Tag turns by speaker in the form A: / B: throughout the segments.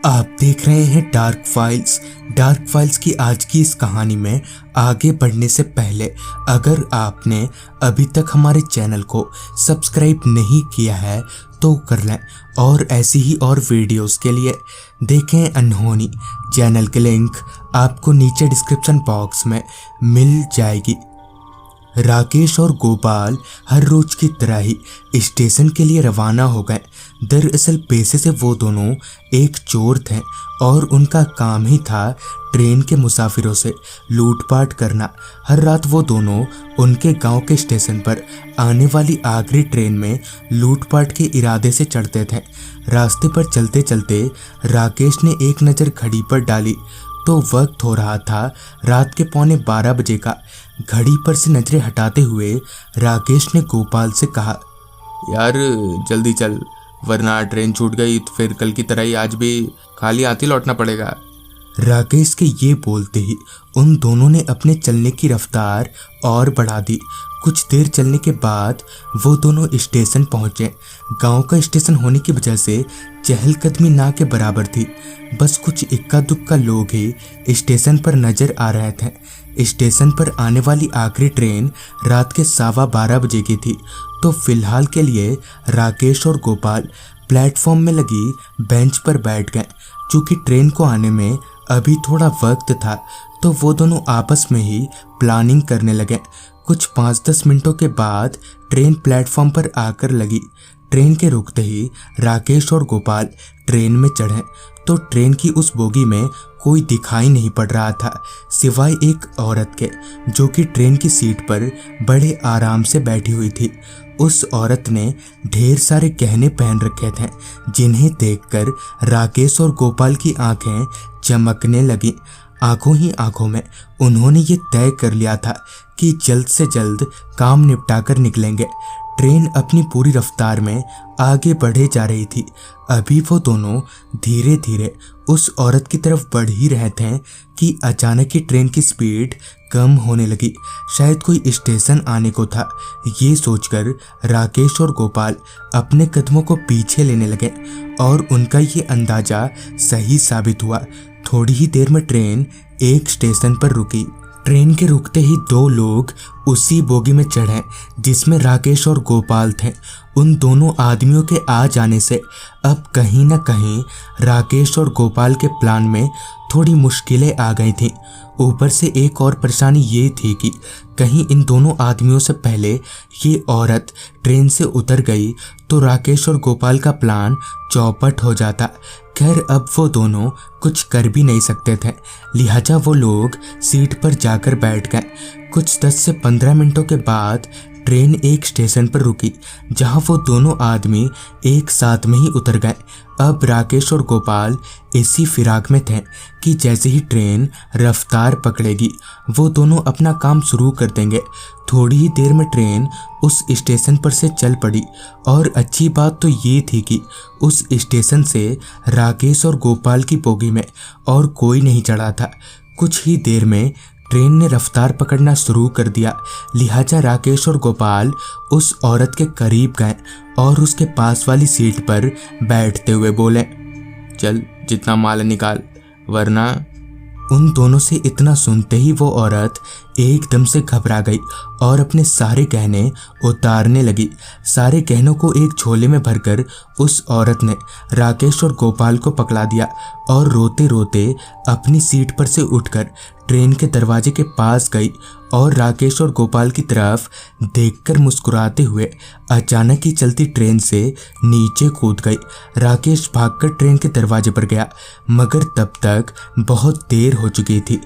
A: आप देख रहे हैं डार्क फाइल्स। डार्क फाइल्स की आज की इस कहानी में आगे बढ़ने से पहले अगर आपने अभी तक हमारे चैनल को सब्सक्राइब नहीं किया है तो कर लें और ऐसी ही और वीडियोस के लिए देखें अनहोनी। चैनल के लिंक आपको नीचे डिस्क्रिप्शन बॉक्स में मिल जाएगी। राकेश और गोपाल हर रोज की तरह ही स्टेशन के लिए रवाना हो गए। दरअसल पेशे से वो दोनों एक चोर थे और उनका काम ही था ट्रेन के मुसाफिरों से लूटपाट करना। हर रात वो दोनों उनके गांव के स्टेशन पर आने वाली आखिरी ट्रेन में लूटपाट के इरादे से चढ़ते थे। रास्ते पर चलते चलते राकेश ने एक नज़र घड़ी पर डाली तो वक्त हो रहा था रात के 11:15 बजे का। घड़ी पर से नजरें हटाते हुए राकेश ने गोपाल से कहा,
B: यार जल्दी चल, वरना ट्रेन छूट गई तो फिर कल की तरह ही आज भी खाली हाथ ही लौटना पड़ेगा।
A: राकेश के ये बोलते ही उन दोनों ने अपने चलने की रफ्तार और बढ़ा दी। कुछ देर चलने के बाद वो दोनों स्टेशन पहुंचे। गांव का स्टेशन होने की वजह से चहलकदमी ना के बराबर थी। बस कुछ इक्का दुक्का लोग ही स्टेशन पर नजर आ रहे थे। स्टेशन पर आने वाली आखिरी ट्रेन रात के 12:15 बजे की थी। तो फिलहाल के लिए राकेश और गोपाल प्लेटफॉर्म में लगी बेंच पर बैठ गए। चूँकि ट्रेन को आने में अभी थोड़ा वक्त था तो वो दोनों आपस में ही प्लानिंग करने लगे। कुछ 5-10 मिनटों के बाद ट्रेन प्लेटफॉर्म पर आकर लगी। ट्रेन के रुकते ही राकेश और गोपाल ट्रेन में चढ़े तो ट्रेन की उस बोगी में कोई दिखाई नहीं पड़ रहा था सिवाय एक औरत के, जो कि ट्रेन की सीट पर बड़े आराम से बैठी हुई थी। उस औरत ने ढेर सारे गहने पहन रखे थे जिन्हें देखकर राकेश और गोपाल की आंखें चमकने लगी। आंखों ही आंखों में उन्होंने ये तय कर लिया था कि जल्द से जल्द काम निपटाकर निकलेंगे। ट्रेन अपनी पूरी रफ्तार में आगे बढ़े जा रही थी। अभी वो दोनों धीरे धीरे उस औरत की तरफ बढ़ ही रहे थे कि अचानक ही ट्रेन की स्पीड कम होने लगी। शायद कोई स्टेशन आने को था। ये सोचकर राकेश और गोपाल अपने कदमों को पीछे लेने लगे और उनका ये अंदाजा सही साबित हुआ। थोड़ी ही देर में ट्रेन एक स्टेशन पर रुकी। ट्रेन के रुकते ही दो लोग उसी बोगी में चढ़े जिसमें राकेश और गोपाल थे। उन दोनों आदमियों के आ जाने से अब कहीं न कहीं राकेश और गोपाल के प्लान में थोड़ी मुश्किलें आ गई थीं। ऊपर से एक और परेशानी ये थी कि कहीं इन दोनों आदमियों से पहले ये औरत ट्रेन से उतर गई तो राकेश और गोपाल का प्लान चौपट हो जाता। खैर अब वो दोनों कुछ कर भी नहीं सकते थे, लिहाजा वो लोग सीट पर जाकर बैठ गए। कुछ 10 से 15 मिनटों के बाद ट्रेन एक स्टेशन पर रुकी जहां वो दोनों आदमी एक साथ में ही उतर गए। अब राकेश और गोपाल इसी फिराक में थे कि जैसे ही ट्रेन रफ्तार पकड़ेगी वो दोनों अपना काम शुरू कर देंगे। थोड़ी ही देर में ट्रेन उस स्टेशन पर से चल पड़ी और अच्छी बात तो ये थी कि उस स्टेशन से राकेश और गोपाल की बोगी में और कोई नहीं चढ़ा था। कुछ ही देर में ट्रेन ने रफ्तार पकड़ना शुरू कर दिया, लिहाजा राकेश और गोपाल उस औरत के करीब गए और उसके पास वाली सीट पर बैठते हुए बोले,
B: चल जितना माल है निकाल, वरना।
A: उन दोनों से इतना सुनते ही वो औरत एकदम से घबरा गई और अपने सारे गहने उतारने लगी। सारे गहनों को एक झोले में भरकर उस औरत ने राकेश और गोपाल को पकड़ा दिया और रोते रोते अपनी सीट पर से उठकर ट्रेन के दरवाजे के पास गई और राकेश और गोपाल की तरफ देखकर मुस्कुराते हुए अचानक ही चलती ट्रेन से नीचे कूद गई। राकेश भागकर ट्रेन के दरवाजे पर गया मगर तब तक बहुत देर हो चुकी थी।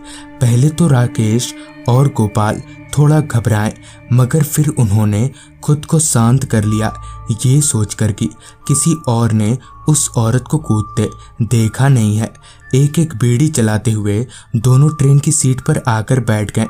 A: पहले तो राकेश और गोपाल थोड़ा घबराए मगर फिर उन्होंने खुद को शांत कर लिया, ये सोचकर कि किसी और ने उस औरत को कूदते देखा नहीं है। एक एक बीड़ी चलाते हुए दोनों ट्रेन की सीट पर आकर बैठ गए।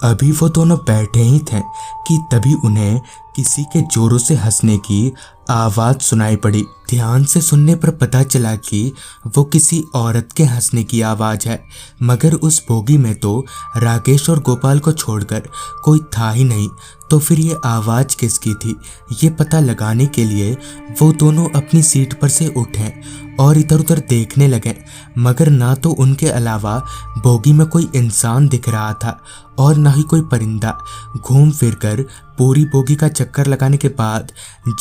A: अभी वो दोनों बैठे ही थे कि तभी उन्हें किसी के जोरों से हंसने की आवाज सुनाई पड़ी। ध्यान से सुनने पर पता चला कि वो किसी औरत के हंसने की आवाज है, मगर उस बोगी में तो राकेश और गोपाल को छोड़कर कोई था ही नहीं। तो फिर ये आवाज किसकी थी, ये पता लगाने के लिए वो दोनों अपनी सीट पर से उठे और इधर उधर देखने लगे, मगर ना तो उनके अलावा बोगी में कोई इंसान दिख रहा था और ना ही कोई परिंदा। घूम फिरकर पूरी बोगी का चक्कर लगाने के बाद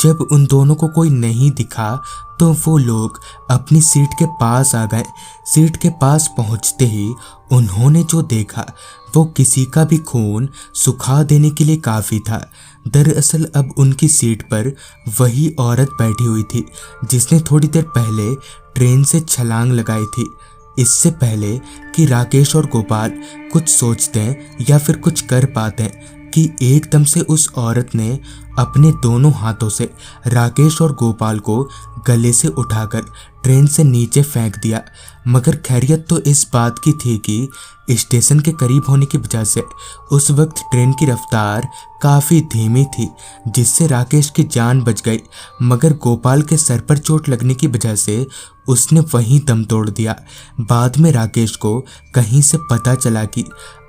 A: जब उन दोनों को कोई नहीं दिखा तो वो लोग अपनी सीट के पास आ गए। सीट के पास पहुंचते ही उन्होंने जो देखा वो किसी का भी खून सुखा देने के लिए काफ़ी था। दरअसल अब उनकी सीट पर वही औरत बैठी हुई थी जिसने थोड़ी देर पहले ट्रेन से छलांग लगाई थी। इससे पहले कि राकेश और गोपाल कुछ सोचते या फिर कुछ कर पाते कि एकदम से उस औरत ने अपने दोनों हाथों से राकेश और गोपाल को गले से उठाकर ट्रेन से नीचे फेंक दिया। मगर खैरियत तो इस बात की थी कि स्टेशन के करीब होने की वजह से उस वक्त ट्रेन की रफ्तार काफ़ी धीमी थी, जिससे राकेश की जान बच गई। मगर गोपाल के सर पर चोट लगने की वजह से उसने वहीं दम तोड़ दिया। बाद में राकेश को कहीं से पता चला कि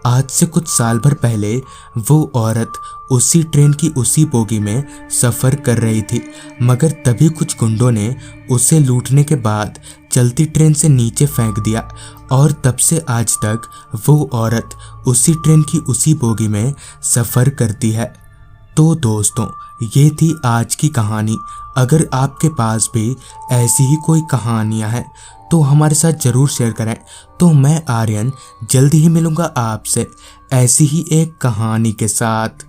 A: आज से कुछ साल भर पहले वो औरत उसी ट्रेन की उसी बोगी में सफ़र कर रही थी, मगर तभी कुछ गुंडों ने उसे लूटने के बाद चलती ट्रेन से नीचे फेंक दिया और तब से आज तक वो औरत उसी ट्रेन की उसी बोगी में सफ़र करती है। तो दोस्तों, ये थी आज की कहानी। अगर आपके पास भी ऐसी ही कोई कहानियाँ हैं तो हमारे साथ ज़रूर शेयर करें। तो मैं आर्यन जल्दी ही मिलूँगा आपसे ऐसी ही एक कहानी के साथ।